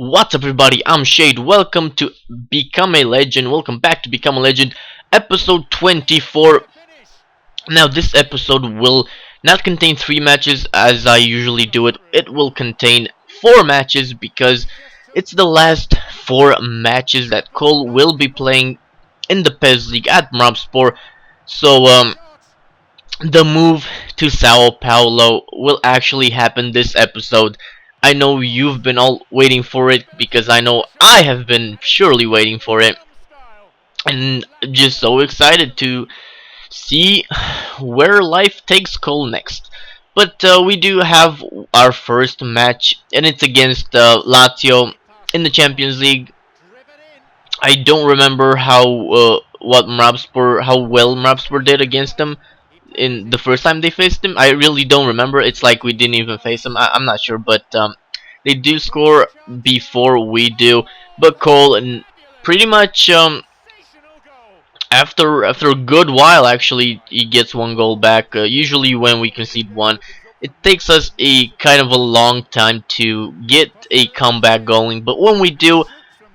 What's up, everybody? I'm Shade. Welcome to Become a Legend. Welcome back to Become a Legend, episode 24. Now, this episode will not contain 3 matches as I usually do it. It will contain 4 matches because it's the last 4 matches that Cole will be playing in the PES League at Mobsport. So, the move to Sao Paulo will actually happen this episode. I know you've been all waiting for it because I know I have been surely waiting for it, and just so excited to see where life takes Cole next. But we do have our first match, and it's against Lazio in the Champions League. I don't remember how how well Mobsport did against them in the first time they faced him. I really don't remember. It's like we didn't even face him. I'm not sure, but they do score before we do. But Cole, and pretty much after a good while, actually, he gets 1 goal back. Usually, when we concede one, it takes us a kind of a long time to get a comeback going. But when we do,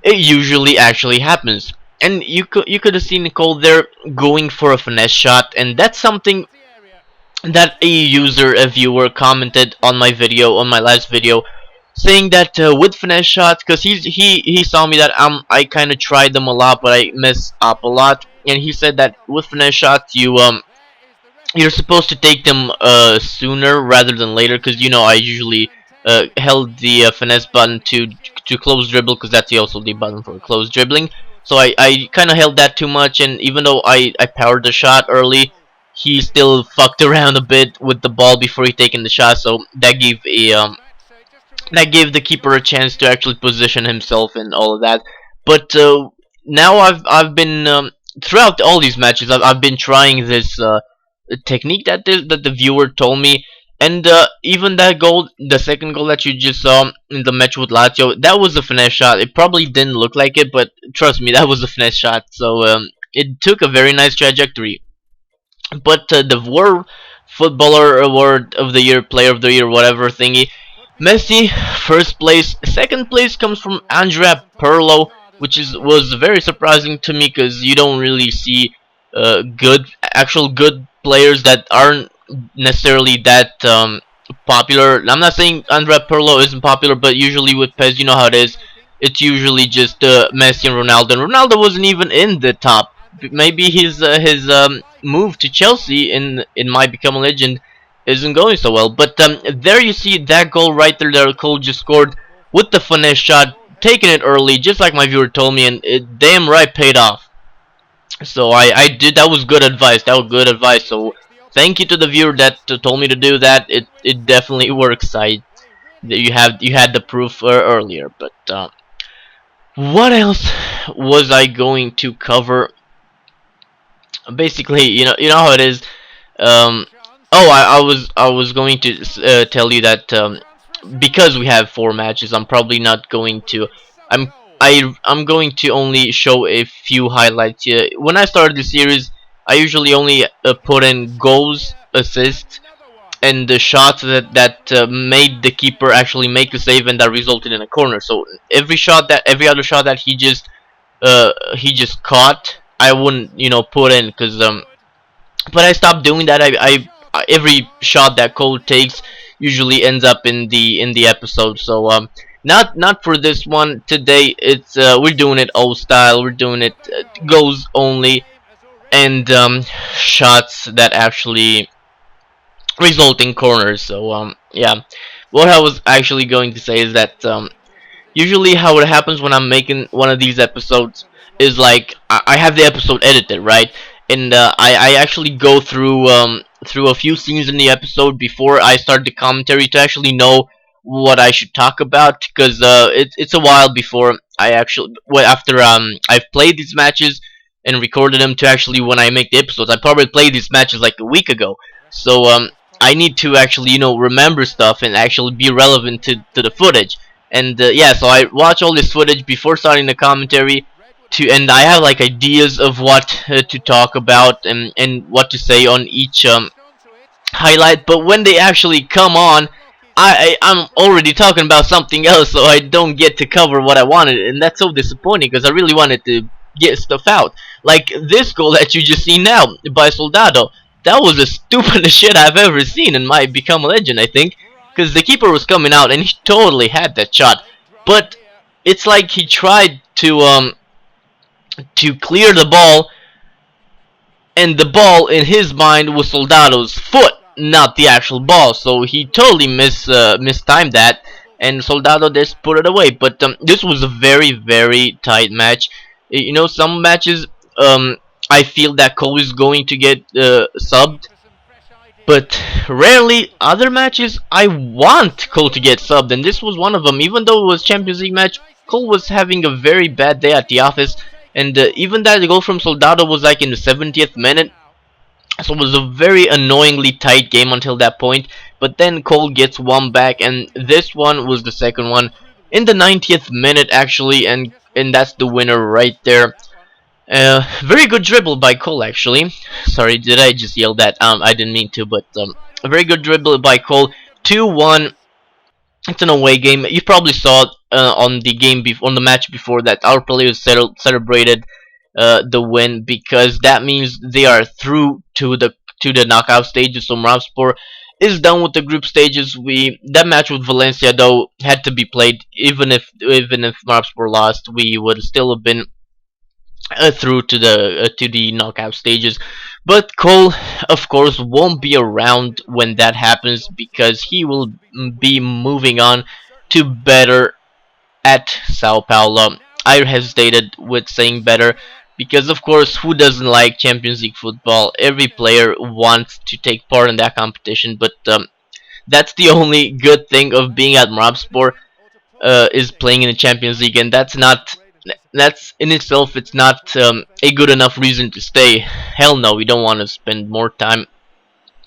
it usually actually happens. And you could have seen Nicole there going for a finesse shot, and that's something that a viewer commented on my video, on my last video, saying that with finesse shots, because he saw me that I kind of tried them a lot, but I mess up a lot, and he said that with finesse shots you're supposed to take them sooner rather than later, because I usually held the finesse button to close dribble, because that's also the button for close dribbling. So I kind of held that too much, and even though I powered the shot early, he still fucked around a bit with the ball before he taken the shot. So that gave the keeper a chance to actually position himself and all of that. But now I've been throughout all these matches I've been trying this technique that the viewer told me, and even that goal, the second goal that you just saw in the match with Lazio, that was a finesse shot. It probably didn't look like it, but trust me, that was a finesse shot. So it took a very nice trajectory. But the World Footballer Award of the Year, Player of the Year, whatever thingy, Messi first place. Second place comes from Andrea Pirlo, which was very surprising to me because you don't really see actual good players that aren't necessarily that popular. I'm not saying Andrea Pirlo isn't popular, but usually with PES, you know how it is. It's usually just Messi and Ronaldo. And Ronaldo wasn't even in the top. Maybe his move to Chelsea in My Become a Legend isn't going so well. But there you see that goal right there that Cole just scored with the finesse shot, taking it early, just like my viewer told me, and it damn right paid off. So I did. That was good advice. That was good advice. So thank you to the viewer that told me to do that. It definitely works. You had the proof earlier. But what else was I going to cover? Basically, you know how it is. Oh, I was going to tell you that because we have 4 matches, I'm probably not going to. I'm going to only show a few highlights here. When I started the series, I usually only put in goals, assists, and the shots that made the keeper actually make a save and that resulted in a corner. So every other shot that he just caught, I wouldn't put in, because but I stopped doing that. Every shot that Cole takes usually ends up in the episode. So not for this one today. It's we're doing it old style. We're doing it goals only, and shots that actually result in corners. So yeah, what I was actually going to say is that usually how it happens when I'm making one of these episodes is like I have the episode edited, right? And I actually go through a few scenes in the episode before I start the commentary to actually know what I should talk about, because it's a while before I actually after I've played these matches and recorded them to actually when I make the episodes. I probably played these matches like a week ago, so I need to actually remember stuff and actually be relevant to the footage. And yeah, so I watch all this footage before starting the commentary, and I have like ideas of what to talk about and what to say on each highlight. But when they actually come on, I'm already talking about something else, so I don't get to cover what I wanted, and that's so disappointing because I really wanted to get stuff out. Like this goal that you just see now by Soldado. That was the stupidest shit I've ever seen and might become a legend, I think, because the keeper was coming out and he totally had that shot, but it's like he tried to clear the ball, and the ball in his mind was Soldado's foot, not the actual ball. So he totally mistimed that, and Soldado just put it away. But this was a very tight match. You know, some matches I feel that Cole is going to get subbed, but rarely other matches I want Cole to get subbed, and this was one of them. Even though it was Champions League match, Cole was having a very bad day at the office, and even that goal from Soldado was like in the 70th minute, so it was a very annoyingly tight game until that point. But then Cole gets one back, and this one was the second one in the 90th minute actually, and that's the winner right there. Very good dribble by Cole, actually. Sorry, did I just yell that? I didn't mean to, but a very good dribble by Cole. 2-1. It's an away game. You probably saw it on the on the match before that our players celebrated the win because that means they are through to the knockout stages. So Marabspor is done with the group stages. That match with Valencia though had to be played. Even if Marabspor lost, we would still have been through to the knockout stages. But Cole, of course, won't be around when that happens because he will be moving on to better at Sao Paulo. I hesitated with saying better because, of course, who doesn't like Champions League football? Every player wants to take part in that competition, but that's the only good thing of being at Marabspor is playing in the Champions League, and that's in itself, it's not a good enough reason to stay. Hell no, we don't want to spend more time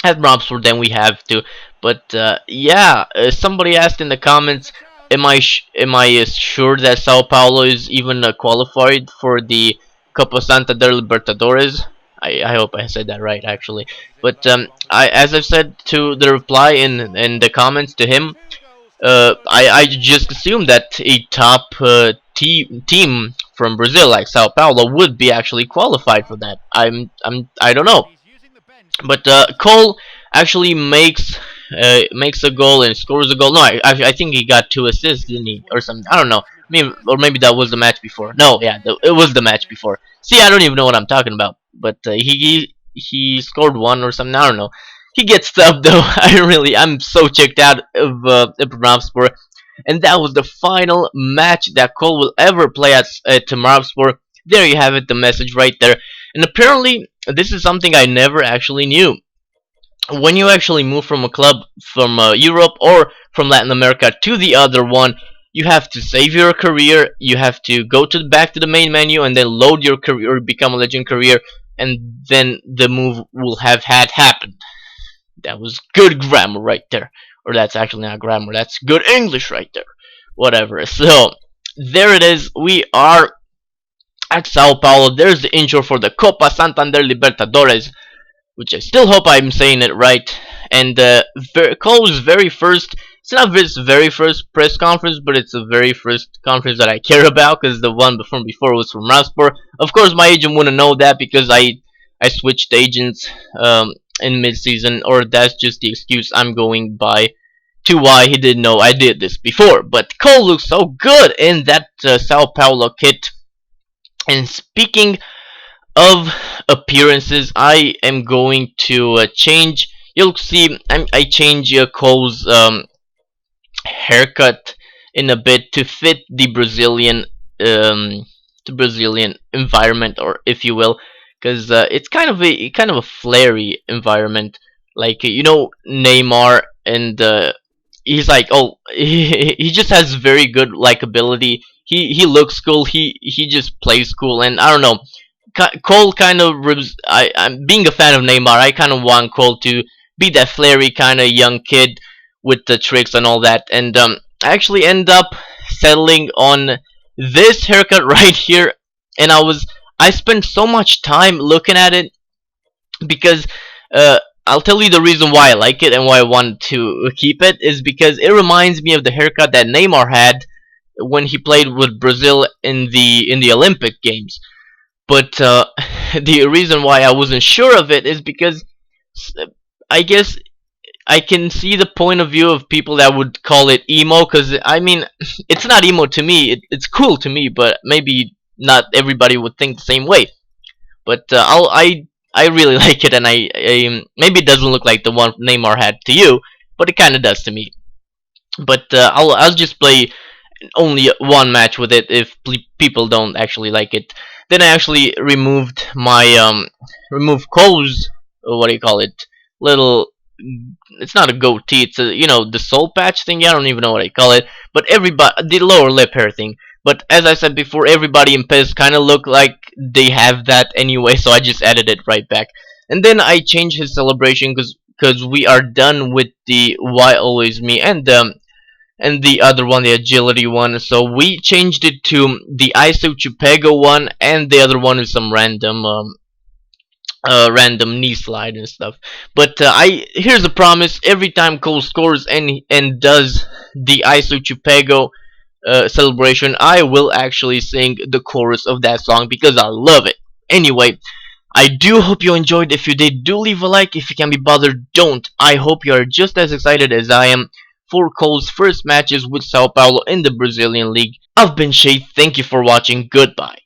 at Robsport than we have to. But yeah, somebody asked in the comments, am I sure that Sao Paulo is even qualified for the Copa Santa del Libertadores? I hope I said that right, actually. But as I've said to the reply in the comments to him, I just assumed that a top team from Brazil like Sao Paulo would be actually qualified for that. I don't know, but Cole actually makes a goal and scores a goal. No, I think he got 2 assists, didn't he, or something? I don't know. Or maybe that was the match before. No, yeah, it was the match before. See, I don't even know what I'm talking about. But he scored one or something. I don't know. He gets subbed though. I'm so checked out of Trabzonspor, and that was the final match that Cole will ever play at Trabzonspor. There you have it, the message right there. And apparently, this is something I never actually knew. When you actually move from a club from Europe or from Latin America to the other one, you have to save your career. You have to go back to the main menu and then load your career, become a legend career, and then the move will have had happened. That was good grammar right there. Or that's actually not grammar, that's good English right there. Whatever. So, there it is. We are at Sao Paulo. There's the intro for the Copa Santander Libertadores, which I still hope I'm saying it right. And Cole's very first, it's not his very first press conference, but it's the very first conference that I care about, because the one before was from Raspor. Of course, my agent wouldn't know that because I switched agents in mid-season, or that's just the excuse I'm going by to why he didn't know I did this before. But Cole looks so good in that Sao Paulo kit. And speaking of appearances, I am going to change. You'll see I change Cole's haircut in a bit to fit um, the Brazilian environment, or if you will, because it's kind of a flary environment, like Neymar, and he's like, oh, he just has very good likability. He looks cool. He just plays cool, and I don't know. Cole kind of I'm being a fan of Neymar. I kind of want Cole to be that flary kind of young kid with the tricks and all that. And I actually end up settling on this haircut right here. And I spent so much time looking at it because I'll tell you the reason why I like it and why I want to keep it is because it reminds me of the haircut that Neymar had when he played with Brazil in the Olympic Games. But the reason why I wasn't sure of it is because I guess I can see the point of view of people that would call it emo. Because I mean, it's not emo to me. It's cool to me, but maybe not everybody would think the same way. But I really like it, and I maybe it doesn't look like the one Neymar had to you, but it kind of does to me. But I'll just play only one match with it if people don't actually like it. Then I actually removed my remove Cole's what do you call it? Little, it's not a goatee. It's a, the soul patch thing. I don't even know what I call it. But everybody, the lower lip hair thing. But as I said before, everybody in PES kind of look like they have that anyway. So I just added it right back. And then I changed his celebration because we are done with the why always me and the other one, the agility one. So we changed it to the ISO Chupego one, and the other one is some random knee slide and stuff. But I here's a promise: every time Cole scores and does the ISO Chupego celebration, I will actually sing the chorus of that song because I love it. Anyway, I do hope you enjoyed. If you did, do leave a like. If you can be bothered, don't. I hope you are just as excited as I am for Cole's first matches with Sao Paulo in the Brazilian League. I've been Shay. Thank you for watching. Goodbye.